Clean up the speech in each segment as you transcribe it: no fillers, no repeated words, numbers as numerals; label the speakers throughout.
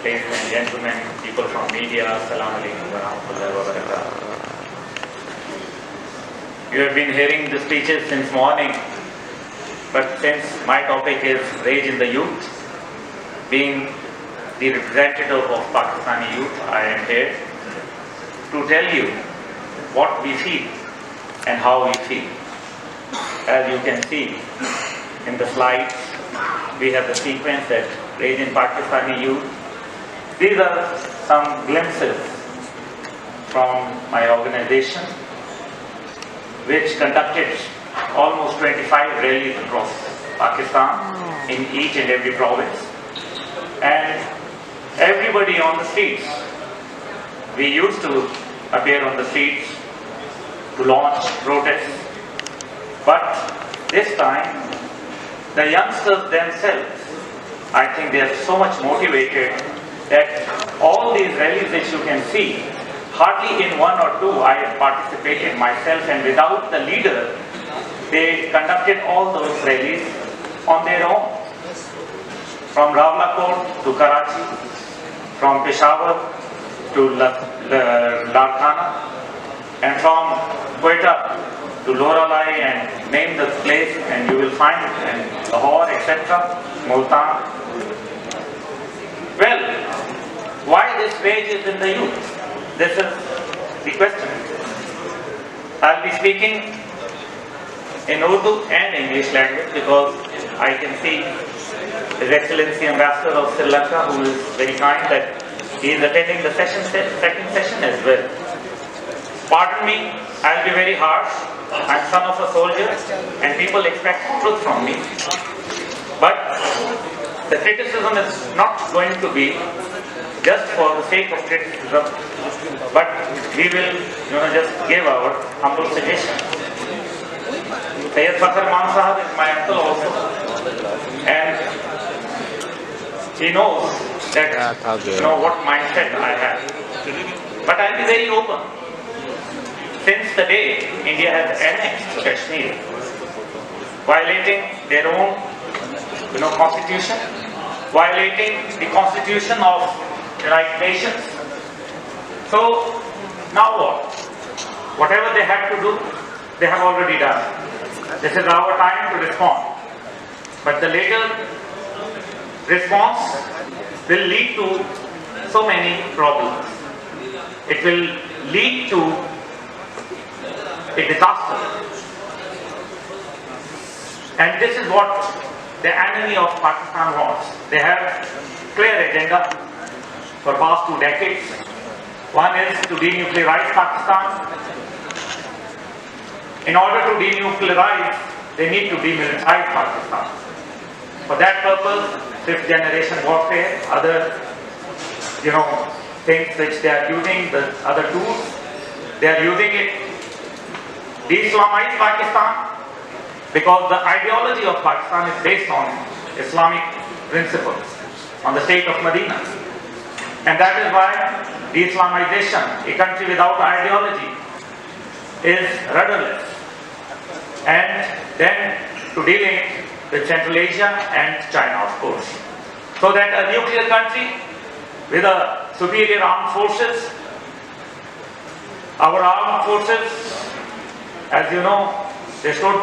Speaker 1: ladies and gentlemen, people from media, Assalamu alaikum wa rahmatullahi wa barakatuh. You have been hearing the speeches since morning, but since my topic is rage in the youth, being the representative of Pakistani youth, I am here to tell you what we feel and how we feel. As you can see in the slides, we have the sequence that rage in Pakistani youth. These are some glimpses from my organization, which conducted almost 25 rallies across Pakistan in each and every province. And everybody on the streets, we used to appear on the streets to launch protests. But this time, the youngsters themselves, I think they are so much motivated that all these rallies that you can see, hardly in one or two I have participated myself, and without the leader, they conducted all those rallies on their own. From Rawalakot to Karachi, from Peshawar to Larkana, and from Quetta to Loralai, and name the place and you will find it, and Lahore, etc., Multan. Well, why this rage is in the youth? This is the question. I'll be speaking in Urdu and English language because I can see His Excellency Ambassador of Sri Lanka, who is very kind that he is attending the second session as well. Pardon me, I'll be very harsh. I'm son of a soldier and people expect truth from me. But the criticism is not going to be just for the sake of criticism, but we will just give our humble suggestion. Sayyid Fakhr Maan Sahab is my uncle also, and he knows that what mindset I have. But I'll be very open. Since the day India has annexed Kashmir, violating their own constitution, violating the constitution of the United Nations. So now what? Whatever they had to do, they have already done. This is our time to respond. But the later response will lead to so many problems. It will lead to a disaster. And this is what the enemy of Pakistan wants. They have clear agenda for past 2 decades. One is to denuclearize Pakistan. In order to denuclearize, they need to demilitarize Pakistan. For that purpose, fifth generation warfare, other things which they are using, the other tools, they are using it. De-Islamize Pakistan, because the ideology of Pakistan is based on Islamic principles, on the state of Medina. And that is why de-Islamization, a country without ideology, is rudderless. And then to dealing with Central Asia and China, of course. So that a nuclear country with a superior armed forces, our armed forces, as you know, they stood,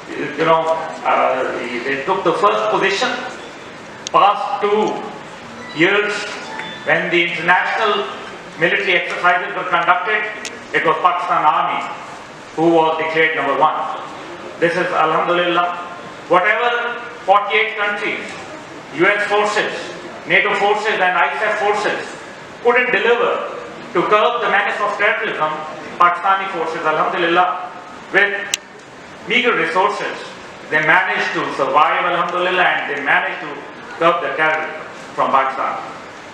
Speaker 1: they took the first position. Past 2 years, when the international military exercises were conducted, it was Pakistan Army who was declared number 1. This is Alhamdulillah. Whatever 48 countries, US forces, NATO forces and ISAF forces couldn't deliver to curb the menace of terrorism, Pakistani forces, Alhamdulillah, with meager resources, they managed to survive, Alhamdulillah, and they managed to curb the terror from Pakistan.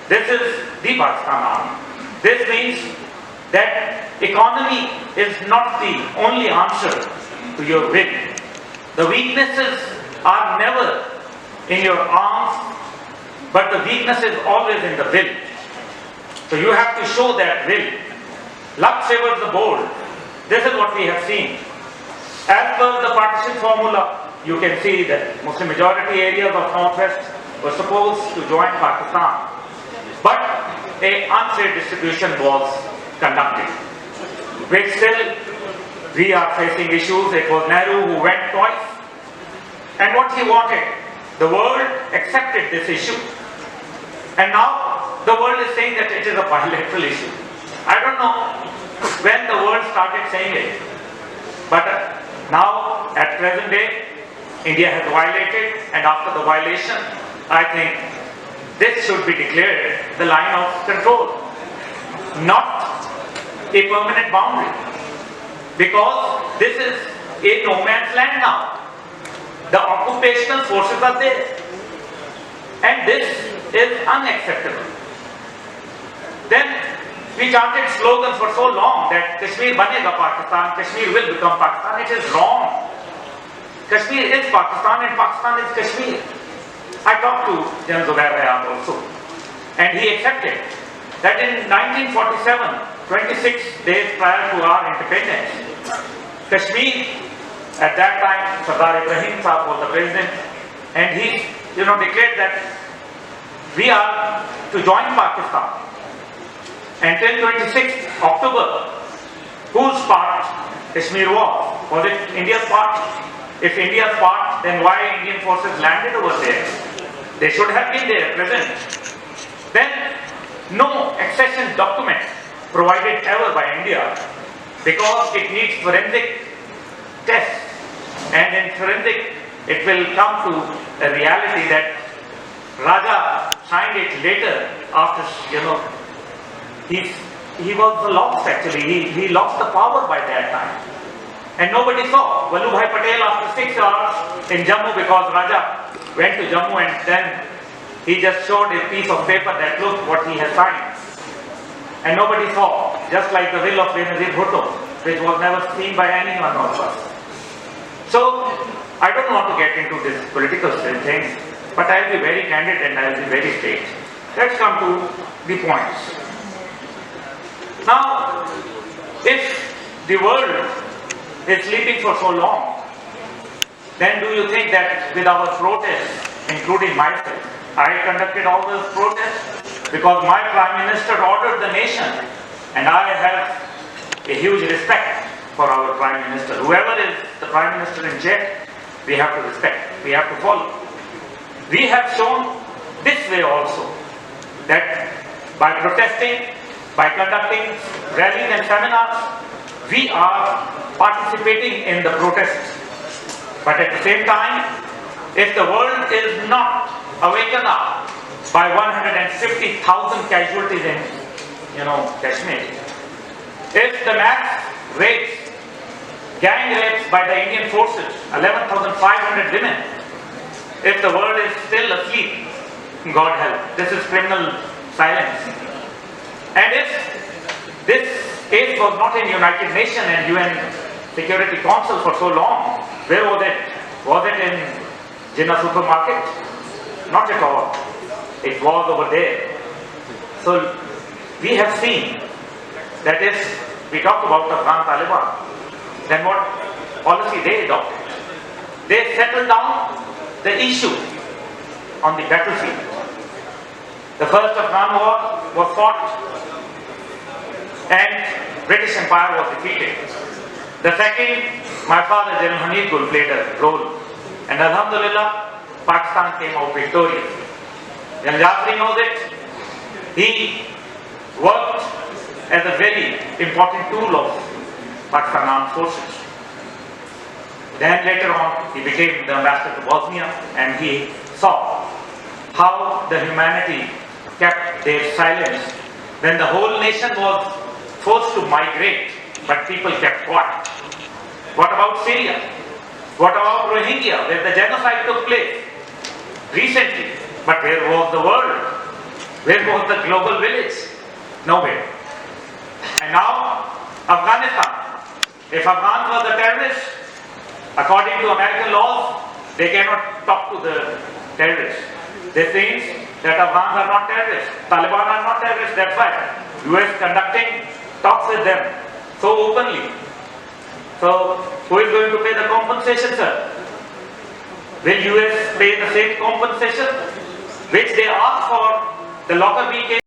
Speaker 1: This is the Pakistan Army. This means that economy is not the only answer to your will. The weaknesses are never in your arms, but the weakness is always in the will. So you have to show that will. Luck favors the bold. This is what we have seen. As per the partition formula, you can see that Muslim majority areas of Northwest were supposed to join Pakistan. But a unfair distribution was conducted, which still we are facing issues. It was Nehru who went twice, and what he wanted, the world accepted this issue, and now the world is saying that it is a bilateral issue. I don't know when the world started saying it, but now at present day, India has violated, and after the violation, I think this should be declared the line of control, not a permanent boundary, because this is a no man's land now. The occupational forces are there, and this is unacceptable. Then we chanted slogans for so long that Kashmir banega Pakistan, Kashmir will become Pakistan. It is wrong. Kashmir is Pakistan and Pakistan is Kashmir. I talked to Jan Zubair Hayat also, and he accepted that in 1947, 26 days prior to our independence, Kashmir, at that time Sardar Ibrahim Sahab was the president, and he declared that we are to join Pakistan. And till 26th October, whose part Kashmir was? Was it India's part? If India's part, then why Indian forces landed over there? They should have been there, present. Then, no accession document provided ever by India, because it needs forensic tests. And in forensic, it will come to a reality that Raja signed it later after, he was lost actually. He lost the power by that time. And nobody saw. Vallabhbhai Patel after 6 hours in Jammu, because Raja went to Jammu and then he just showed a piece of paper that look what he has signed. And nobody saw. Just like the will of Benazir Bhutto, which was never seen by anyone of us. So, I don't want to get into this political thing, but I'll be very candid and I'll be very straight. Let's come to the points. Now, if the world is sleeping for so long, then do you think that with our protests, including myself, I conducted all those protests because my Prime Minister ordered the nation, and I have a huge respect for our Prime Minister. Whoever is the Prime Minister in chair, we have to respect, we have to follow. We have shown this way also, that by protesting, by conducting rallies and seminars, we are participating in the protests. But at the same time, if the world is not awakened up by 150,000 casualties in, Kashmir, if the mass rapes, gang rapes by the Indian forces, 11,500 women, if the world is still asleep, God help, this is criminal silence. And if this case was not in United Nations and UN Security Council for so long, where was it? Was it in Jinnah supermarket? Not at all. It was over there. So we have seen that if we talk about the Afghan Taliban, then what policy they adopted? They settled down the issue on the battlefield. The first Afghan war was fought and British Empire was defeated. The second, my father Abdullah Gul played a role, and Alhamdulillah, Pakistan came out victorious. Jan Jafri knows it. He worked as a very important tool of Pakistan armed forces. Then later on, he became the ambassador to Bosnia, and he saw how the humanity kept their silence when the whole nation was forced to migrate, but people kept quiet. What about Syria? What about Rohingya, where the genocide took place recently? But where was the world? Where was the global village? Nowhere. And now, Afghanistan. If Afghans were the terrorists, according to American laws, they cannot talk to the terrorists. This means that Afghans are not terrorists. Taliban are not terrorists. That's why US conducting talks with them so openly. So, who is going to pay the compensation, sir? Will US pay the same compensation which they asked for the Lockerbie case?